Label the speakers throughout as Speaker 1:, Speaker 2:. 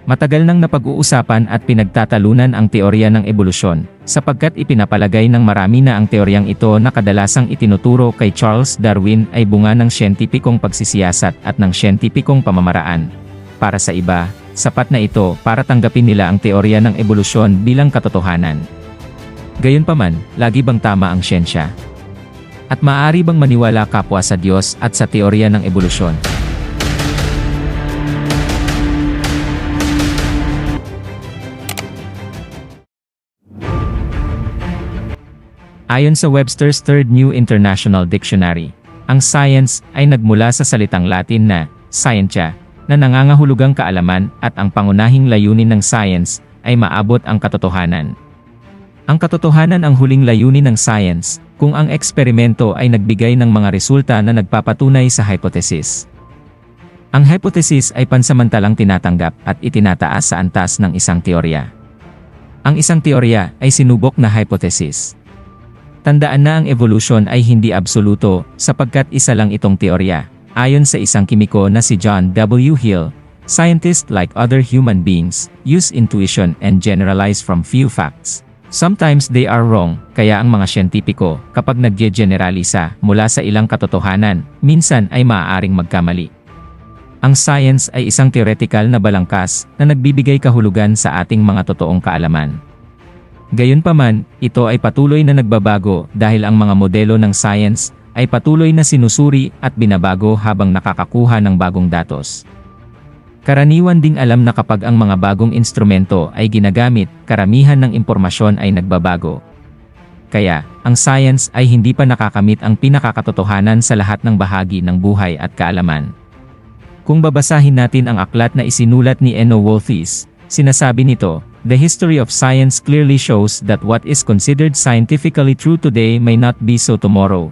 Speaker 1: Matagal nang napag-uusapan at pinagtatalunan ang teorya ng ebolusyon, sapagkat ipinapalagay ng marami na ang teoryang ito na kadalasang itinuturo kay Charles Darwin ay bunga ng siyentipikong pagsisiyasat at ng siyentipikong pamamaraan. Para sa iba, sapat na ito para tanggapin nila ang teorya ng ebolusyon bilang katotohanan. Gayunpaman, lagi bang tama ang siyensya? At maaari bang maniwala kapwa sa Diyos at sa teorya ng ebolusyon? Ayon sa Webster's Third New International Dictionary, ang science ay nagmula sa salitang Latin na scientia, na nangangahulugang kaalaman, at ang pangunahing layunin ng science ay maabot ang katotohanan. Ang katotohanan ang huling layunin ng science, kung ang eksperimento ay nagbigay ng mga resulta na nagpapatunay sa hypothesis. Ang hypothesis ay pansamantalang tinatanggap at itinataas sa antas ng isang teorya. Ang isang teorya ay sinubok na hypothesis. Tandaan na ang evolution ay hindi absoluto, sapagkat isa lang itong teorya. Ayon sa isang kimiko na si John W. Hill, scientists like other human beings, use intuition and generalize from few facts. Sometimes they are wrong, kaya ang mga siyentipiko, kapag nagge-generalisa mula sa ilang katotohanan, minsan ay maaaring magkamali. Ang science ay isang theoretical na balangkas na nagbibigay kahulugan sa ating mga totoong kaalaman. Gayunpaman, ito ay patuloy na nagbabago dahil ang mga modelo ng science ay patuloy na sinusuri at binabago habang nakakakuha ng bagong datos. Karaniwan ding alam na kapag ang mga bagong instrumento ay ginagamit, karamihan ng impormasyon ay nagbabago. Kaya, ang science ay hindi pa nakakamit ang pinakakatotohanan sa lahat ng bahagi ng buhay at kaalaman. Kung babasahin natin ang aklat na isinulat ni Eno Wolthius, sinasabi nito, "The history of science clearly shows that what is considered scientifically true today may not be so tomorrow."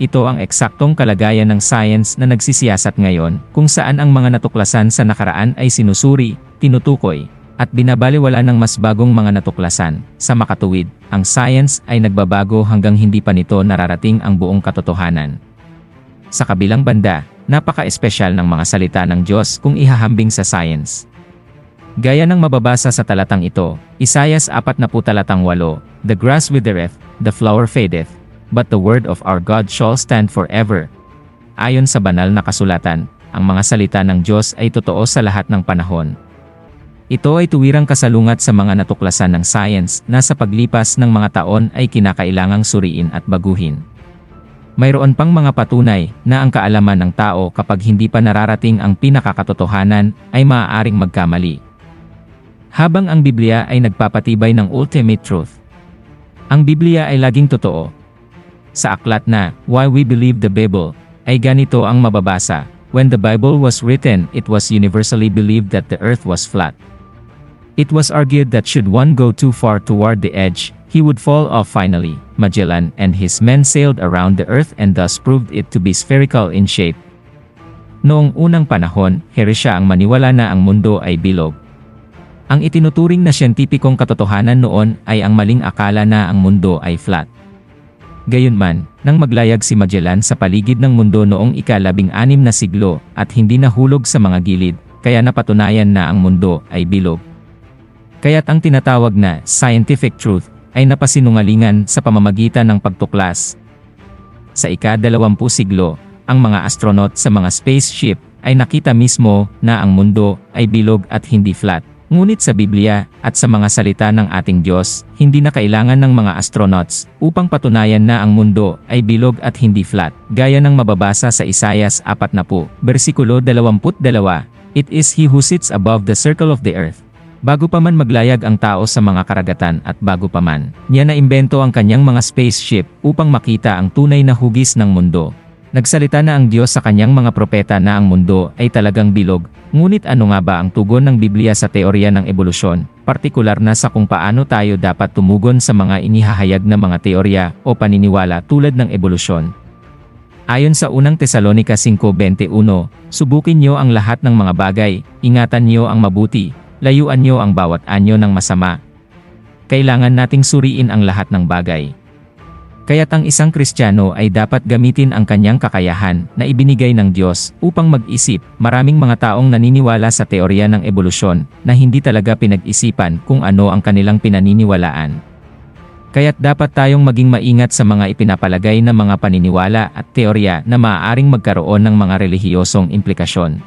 Speaker 1: Ito ang eksaktong kalagayan ng science na nagsisiyasat ngayon, kung saan ang mga natuklasan sa nakaraan ay sinusuri, tinutukoy, at binabalewala ng mas bagong mga natuklasan. Sa makatuwid, ang science ay nagbabago hanggang hindi pa nito nararating ang buong katotohanan. Sa kabilang banda, napaka-espesyal ng mga salita ng Diyos kung ihahambing sa science. Gaya ng mababasa sa talatang ito, Isaias 40:8, "The grass withereth, the flower fadeth, but the word of our God shall stand forever." Ayon sa banal na kasulatan, ang mga salita ng Diyos ay totoo sa lahat ng panahon. Ito ay tuwirang kasalungat sa mga natuklasan ng science na sa paglipas ng mga taon ay kinakailangang suriin at baguhin. Mayroon pang mga patunay na ang kaalaman ng tao kapag hindi pa nararating ang pinakakatotohanan ay maaaring magkamali. Habang ang Biblia ay nagpapatibay ng ultimate truth. Ang Biblia ay laging totoo. Sa aklat na Why We Believe the Bible, ay ganito ang mababasa, "When the Bible was written, it was universally believed that the earth was flat. It was argued that should one go too far toward the edge, he would fall off finally. Magellan and his men sailed around the earth and thus proved it to be spherical in shape." Noong unang panahon, heresya ang maniwala na ang mundo ay bilog. Ang itinuturing na siyentipikong katotohanan noon ay ang maling akala na ang mundo ay flat. Gayunman, nang maglayag si Magellan sa paligid ng mundo noong ika-16 na siglo at hindi nahulog sa mga gilid, kaya napatunayan na ang mundo ay bilog. Kaya't ang tinatawag na scientific truth ay napasinungalingan sa pamamagitan ng pagtuklas. Sa ika-20 siglo, ang mga astronaut sa mga spaceship ay nakita mismo na ang mundo ay bilog at hindi flat. Ngunit sa Biblia at sa mga salita ng ating Diyos, hindi na kailangan ng mga astronauts upang patunayan na ang mundo ay bilog at hindi flat. Gaya ng mababasa sa Isaias 40, versikulo 22, "It is He who sits above the circle of the earth." Bago pa man maglayag ang tao sa mga karagatan at bago pa man, niya naimbento ang kanyang mga spaceship upang makita ang tunay na hugis ng mundo. Nagsalita na ang Diyos sa kanyang mga propeta na ang mundo ay talagang bilog. Ngunit ano nga ba ang tugon ng Biblia sa teorya ng ebolusyon, partikular na sa kung paano tayo dapat tumugon sa mga inihahayag na mga teorya o paniniwala tulad ng ebolusyon? Ayon sa unang Tesalonica 5:21, "Subukin niyo ang lahat ng mga bagay, ingatan niyo ang mabuti, layuan niyo ang bawat anyo ng masama." Kailangan nating suriin ang lahat ng bagay. Kaya't ang isang Kristiyano ay dapat gamitin ang kanyang kakayahan na ibinigay ng Diyos upang mag-isip. Maraming mga taong naniniwala sa teorya ng ebolusyon na hindi talaga pinag-isipan kung ano ang kanilang pinaniniwalaan. Kaya't dapat tayong maging maingat sa mga ipinapalagay na mga paniniwala at teorya na maaaring magkaroon ng mga relihiyosong implikasyon.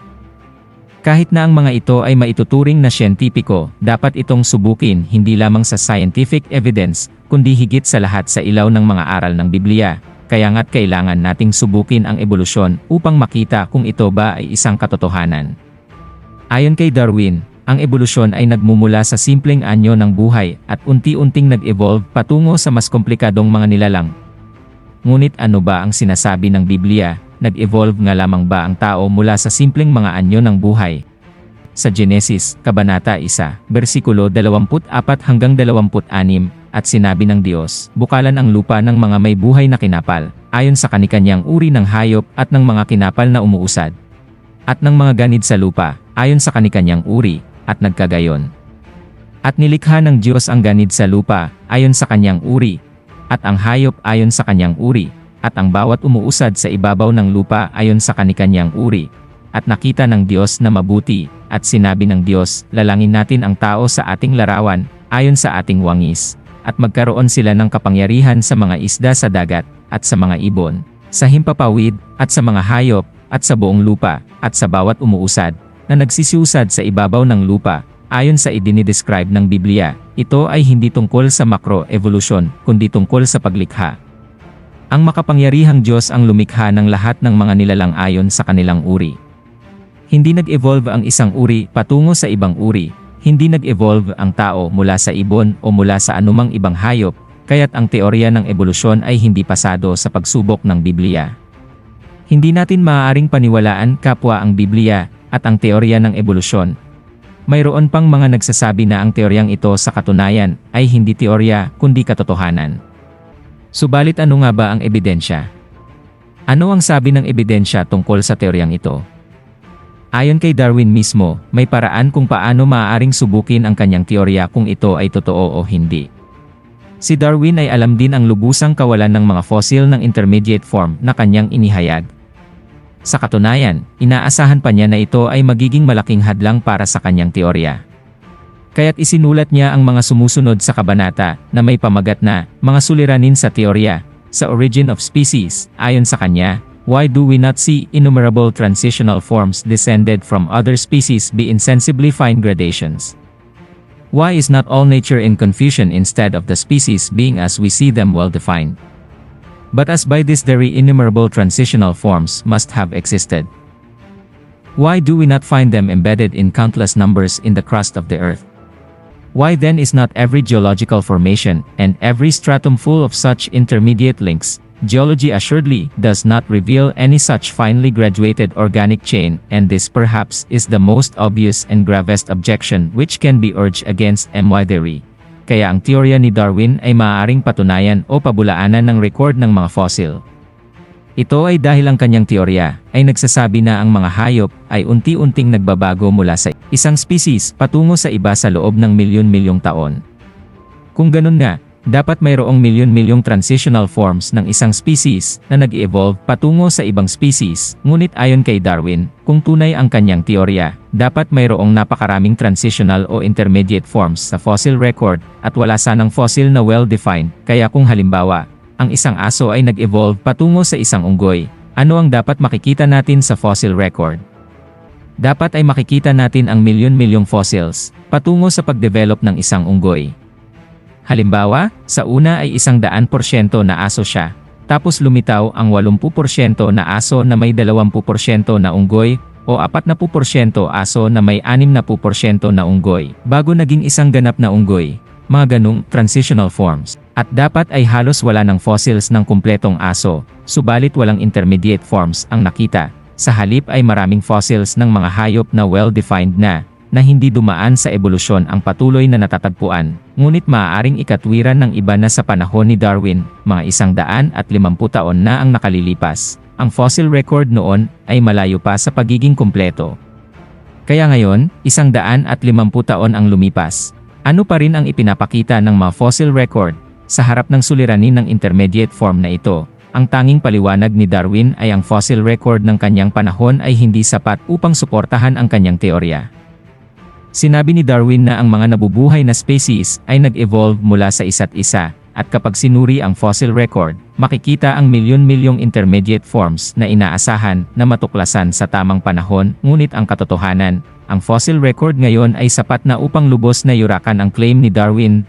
Speaker 1: Kahit na ang mga ito ay maituturing na siyentipiko, dapat itong subukin hindi lamang sa scientific evidence, kundi higit sa lahat sa ilaw ng mga aral ng Biblia. Kaya nga't kailangan nating subukin ang ebolusyon upang makita kung ito ba ay isang katotohanan. Ayon kay Darwin, ang ebolusyon ay nagmumula sa simpleng anyo ng buhay at unti-unting nag-evolve patungo sa mas komplikadong mga nilalang. Ngunit ano ba ang sinasabi ng Biblia? Nag-evolve nga lamang ba ang tao mula sa simpleng mga anyo ng buhay? Sa Genesis, Kabanata 1, versikulo 24 hanggang 26, at sinabi ng Diyos, bukalan ang lupa ng mga may buhay na kinapal, ayon sa kanikanyang uri ng hayop at ng mga kinapal na umuusad. At ng mga ganid sa lupa, ayon sa kanikanyang uri, at nagkagayon. At nilikha ng Diyos ang ganid sa lupa, ayon sa kanyang uri, at ang hayop ayon sa kanyang uri, at ang bawat umuusad sa ibabaw ng lupa ayon sa kanikanyang uri. At nakita ng Diyos na mabuti, at sinabi ng Diyos, lalangin natin ang tao sa ating larawan, ayon sa ating wangis, at magkaroon sila ng kapangyarihan sa mga isda sa dagat, at sa mga ibon, sa himpapawid, at sa mga hayop, at sa buong lupa, at sa bawat umuusad, na nagsisiusad sa ibabaw ng lupa, ayon sa idinidescribe ng Biblia. Ito ay hindi tungkol sa macroevolution, kundi tungkol sa paglikha. Ang makapangyarihang Diyos ang lumikha ng lahat ng mga nilalang ayon sa kanilang uri. Hindi nag-evolve ang isang uri patungo sa ibang uri, hindi nag-evolve ang tao mula sa ibon o mula sa anumang ibang hayop, kaya't ang teorya ng ebolusyon ay hindi pasado sa pagsubok ng Biblia. Hindi natin maaaring paniwalaan kapwa ang Biblia at ang teorya ng ebolusyon. Mayroon pang mga nagsasabi na ang teoryang ito sa katunayan ay hindi teorya kundi katotohanan. Subalit ano nga ba ang ebidensya? Ano ang sabi ng ebidensya tungkol sa teoryang ito? Ayon kay Darwin mismo, may paraan kung paano maaaring subukin ang kanyang teorya kung ito ay totoo o hindi. Si Darwin ay alam din ang lubusang kawalan ng mga fossil ng intermediate form na kanyang inihayag. Sa katunayan, inaasahan pa niya na ito ay magiging malaking hadlang para sa kanyang teorya. Kaya't isinulat niya ang mga sumusunod sa kabanata na may pamagat na mga suliranin sa teorya, sa origin of species. Ayon sa kanya, why do we not see innumerable transitional forms descended from other species be insensibly fine gradations? Why is not all nature in confusion instead of the species being as we see them well defined? But as by this very innumerable transitional forms must have existed. Why do we not find them embedded in countless numbers in the crust of the earth? Why then is not every geological formation, and every stratum full of such intermediate links? Geology assuredly does not reveal any such finely graduated organic chain, and this perhaps is the most obvious and gravest objection which can be urged against my theory. Kaya ang teorya ni Darwin ay maaaring patunayan o pabulaanan ng record ng mga fossil. Ito ay dahil ang kanyang teorya ay nagsasabi na ang mga hayop ay unti-unting nagbabago mula sa isang species patungo sa iba sa loob ng milyon-milyong taon. Kung ganun nga, dapat mayroong milyon-milyong transitional forms ng isang species na nag-evolve patungo sa ibang species. Ngunit ayon kay Darwin, kung tunay ang kanyang teorya, dapat mayroong napakaraming transitional o intermediate forms sa fossil record at wala sanang fossil na well-defined. Kaya kung halimbawa, ang isang aso ay nag-evolve patungo sa isang unggoy, ano ang dapat makikita natin sa fossil record? Dapat ay makikita natin ang milyon-milyong fossils patungo sa pagdevelop ng isang unggoy. Halimbawa, sa una ay 100% na aso siya, tapos lumitaw ang 80% na aso na may 20% na unggoy, o 40% aso na may 60% na unggoy, bago naging isang ganap na unggoy. Mga ganong transitional forms. At dapat ay halos wala ng fossils ng kumpletong aso, subalit walang intermediate forms ang nakita. Sa halip ay maraming fossils ng mga hayop na well-defined na hindi dumaan sa ebolusyon ang patuloy na natatagpuan. Ngunit maaaring ikatwiran ng iba na sa panahon ni Darwin, mga 150 taon na ang nakalilipas. Ang fossil record noon ay malayo pa sa pagiging kumpleto. Kaya ngayon, 150 taon ang lumipas. Ano pa rin ang ipinapakita ng mga fossil record? Sa harap ng suliranin ng intermediate form na ito, ang tanging paliwanag ni Darwin ay ang fossil record ng kanyang panahon ay hindi sapat upang suportahan ang kanyang teorya. Sinabi ni Darwin na ang mga nabubuhay na species ay nag-evolve mula sa isa't isa, at kapag sinuri ang fossil record, makikita ang milyon-milyong intermediate forms na inaasahan na matuklasan sa tamang panahon, ngunit ang katotohanan, ang fossil record ngayon ay sapat na upang lubos na yurakan ang claim ni Darwin.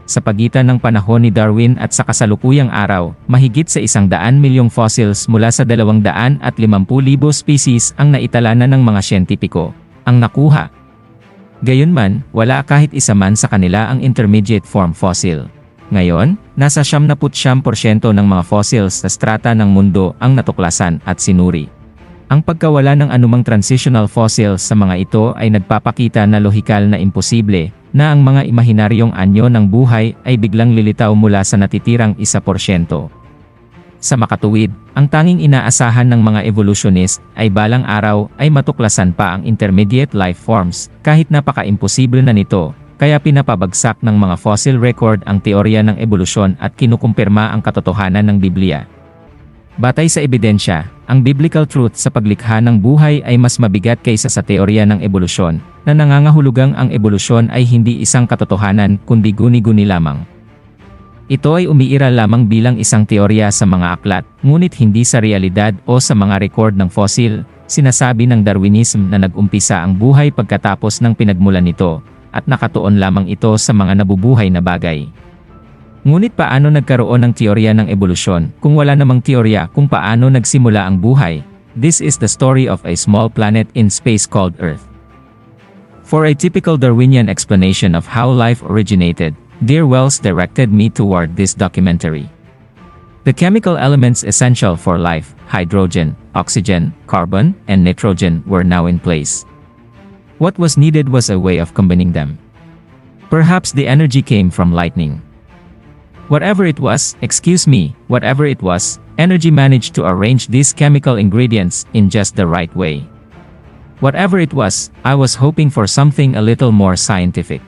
Speaker 1: Sa pagitan ng panahon ni Darwin at sa kasalukuyang araw, mahigit sa 100 milyong fossils mula sa 250,000 species ang naitala na ng mga siyentipiko ang nakuha. Gayunman, wala kahit isa man sa kanila ang intermediate form fossil. Ngayon, nasa 79% ng mga fossils sa strata ng mundo ang natuklasan at sinuri. Ang pagkawala ng anumang transitional fossils sa mga ito ay nagpapakita na lohikal na imposible na ang mga imahinaryong anyo ng buhay ay biglang lilitaw mula sa natitirang 1%. Sa makatuwid, ang tanging inaasahan ng mga evolutionist ay balang araw ay matuklasan pa ang intermediate life forms, kahit napaka-imposible na nito, kaya pinapabagsak ng mga fossil record ang teorya ng ebolusyon at kinukumpirma ang katotohanan ng Biblia. Batay sa ebidensya, ang biblical truth sa paglikha ng buhay ay mas mabigat kaysa sa teorya ng ebolusyon, na nangangahulugang ang ebolusyon ay hindi isang katotohanan kundi guni-guni lamang. Ito ay umiiral lamang bilang isang teorya sa mga aklat, ngunit hindi sa realidad o sa mga record ng fossil. Sinasabi ng Darwinism na nag-umpisa ang buhay pagkatapos ng pinagmulan nito, at nakatuon lamang ito sa mga nabubuhay na bagay. Ngunit paano nagkaroon ng teorya ng ebolusyon kung wala namang teorya kung paano nagsimula ang buhay? This is the story of a small planet in space called Earth. For a typical Darwinian explanation of how life originated, Dear Wells directed me toward this documentary. The chemical elements essential for life, hydrogen, oxygen, carbon, and nitrogen, were now in place. What was needed was a way of combining them. Perhaps the energy came from lightning. Whatever it was, energy managed to arrange these chemical ingredients in just the right way. Whatever it was, I was hoping for something a little more scientific.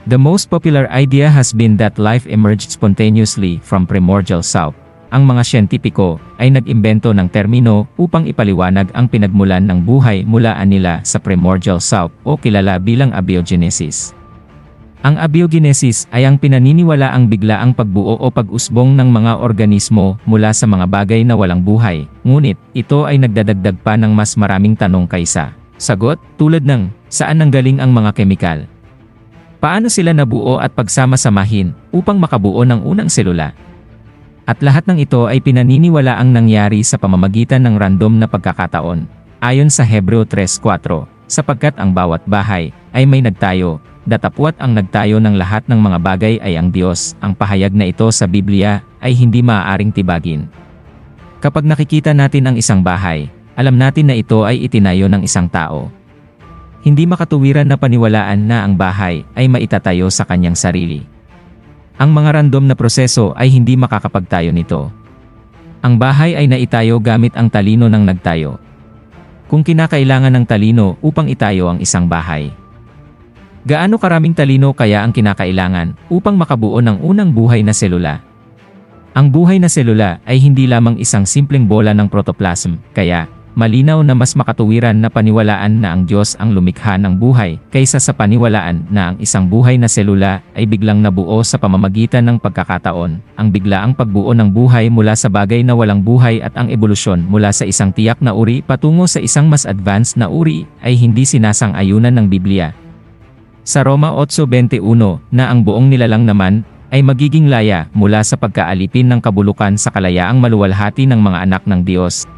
Speaker 1: The most popular idea has been that life emerged spontaneously from primordial soup. Ang mga siyentipiko ay nag-imbento ng termino upang ipaliwanag ang pinagmulan ng buhay mula nila sa primordial soup o kilala bilang abiogenesis. Ang abiogenesis ay ang pinaniniwalaang biglaang pagbuo o pag-usbong ng mga organismo mula sa mga bagay na walang buhay, ngunit ito ay nagdadagdag pa ng mas maraming tanong kaysa sagot, tulad ng saan nanggaling ang mga kemikal? Paano sila nabuo at pagsama-samahin upang makabuo ng unang selula? At lahat ng ito ay pinaniniwalaang nangyari sa pamamagitan ng random na pagkakataon, ayon sa Hebreo 3:4, sapagkat ang bawat bahay ay may nagtayo, datapwat ang nagtayo ng lahat ng mga bagay ay ang Diyos. Ang pahayag na ito sa Biblia ay hindi maaaring tibagin. Kapag nakikita natin ang isang bahay, alam natin na ito ay itinayo ng isang tao. Hindi makatuwiran na paniwalaan na ang bahay ay maitatayo sa kanyang sarili. Ang mga random na proseso ay hindi makakapagtayo nito. Ang bahay ay naitayo gamit ang talino ng nagtayo. Kung kinakailangan ng talino upang itayo ang isang bahay, gaano karaming talino kaya ang kinakailangan upang makabuo ng unang buhay na selula? Ang buhay na selula ay hindi lamang isang simpleng bola ng protoplasm, kaya malinaw na mas makatuwiran na paniwalaan na ang Diyos ang lumikha ng buhay kaysa sa paniwalaan na ang isang buhay na selula ay biglang nabuo sa pamamagitan ng pagkakataon. Ang biglaang pagbuo ng buhay mula sa bagay na walang buhay at ang ebolusyon mula sa isang tiyak na uri patungo sa isang mas advanced na uri ay hindi sinasang-ayunan ng Biblia. Sa Roma 8:21 na ang buong nilalang naman ay magiging laya mula sa pagkaalipin ng kabulukan sa kalayaang maluwalhati ng mga anak ng Diyos.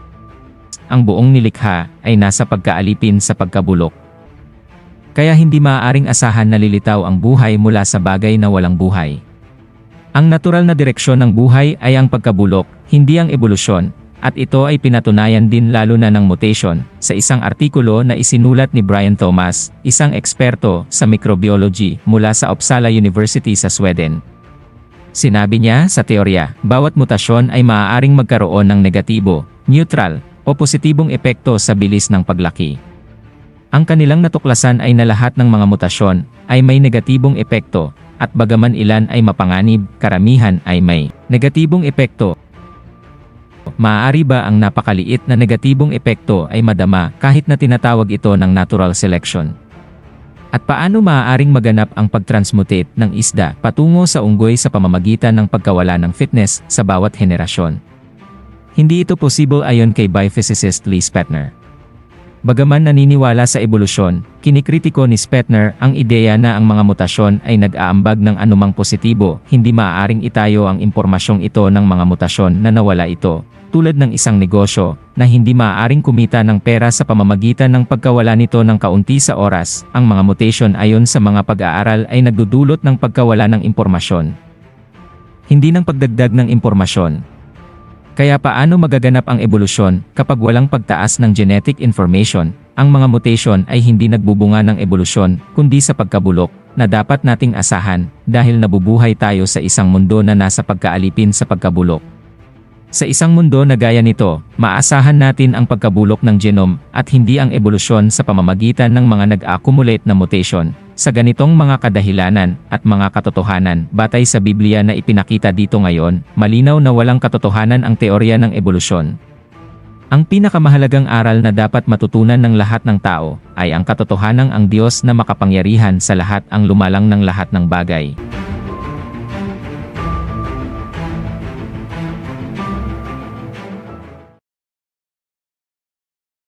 Speaker 1: Ang buong nilikha ay nasa pagkaalipin sa pagkabulok. Kaya hindi maaaring asahan na lilitaw ang buhay mula sa bagay na walang buhay. Ang natural na direksyon ng buhay ay ang pagkabulok, hindi ang ebolusyon, at ito ay pinatunayan din lalo na ng mutation sa isang artikulo na isinulat ni Brian Thomas, isang eksperto sa microbiology mula sa Uppsala University sa Sweden. Sinabi niya sa teorya, bawat mutasyon ay maaaring magkaroon ng negatibo, neutral, o positibong epekto sa bilis ng paglaki. Ang kanilang natuklasan ay na lahat ng mga mutasyon ay may negatibong epekto, at bagaman ilan ay mapanganib, karamihan ay may negatibong epekto. Maaari ba ang napakaliit na negatibong epekto ay madama kahit na tinatawag ito ng natural selection? At paano maaaring maganap ang pagtransmutate ng isda patungo sa unggoy sa pamamagitan ng pagkawala ng fitness sa bawat henerasyon? Hindi ito posible ayon kay biophysicist Lee Spetner. Bagaman naniniwala sa ebolusyon, kinikritiko ni Spetner ang ideya na ang mga mutasyon ay nag-aambag ng anumang positibo. Hindi maaaring itayo ang impormasyong ito ng mga mutasyon na nawala ito, tulad ng isang negosyo, na hindi maaaring kumita ng pera sa pamamagitan ng pagkawala nito ng kaunti sa oras. Ang mga mutation ayon sa mga pag-aaral ay nagdudulot ng pagkawala ng impormasyon, hindi ng pagdagdag ng impormasyon. Kaya paano magaganap ang ebolusyon kapag walang pagtaas ng genetic information? Ang mga mutation ay hindi nagbubunga ng ebolusyon, kundi sa pagkabulok, na dapat nating asahan, dahil nabubuhay tayo sa isang mundo na nasa pagkaalipin sa pagkabulok. Sa isang mundo na gaya nito, maasahan natin ang pagkabulok ng genome, at hindi ang ebolusyon sa pamamagitan ng mga nag-accumulate na mutation. Sa ganitong mga kadahilanan at mga katotohanan, batay sa Biblia na ipinakita dito ngayon, malinaw na walang katotohanan ang teorya ng ebolusyon. Ang pinakamahalagang aral na dapat matutunan ng lahat ng tao, ay ang katotohanang ang Diyos na makapangyarihan sa lahat ang lumalang ng lahat ng bagay.